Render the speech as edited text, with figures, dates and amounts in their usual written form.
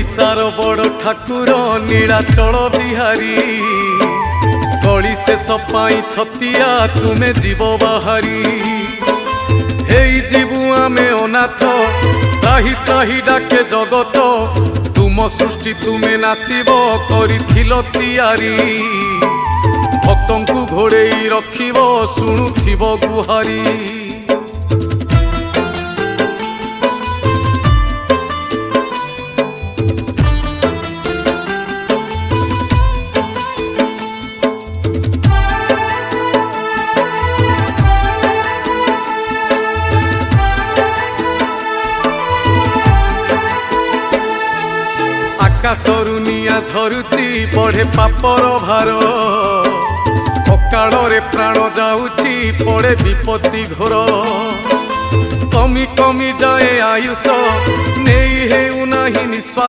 ओडिशार बड़ ठाकुर नीलाचल बिहारी गली से सपाई छतिया तुमे जीव बाहारी हेई जीवु आमे अनाथ त्राही त्राही डाके जगत तुम सृष्टि तुमे नासिब करिथिल तियारी भक्तंकु घोड़ेई रखिब शुणुथिब गुहारी आकाशरु निया झरुची बढ़े पापर भार अकाଳରେ प्राण जाऊची पड़े विपत्ति घोर कमी कमी जाए आयुष नहीं हेउ नाही निस्वार्थ।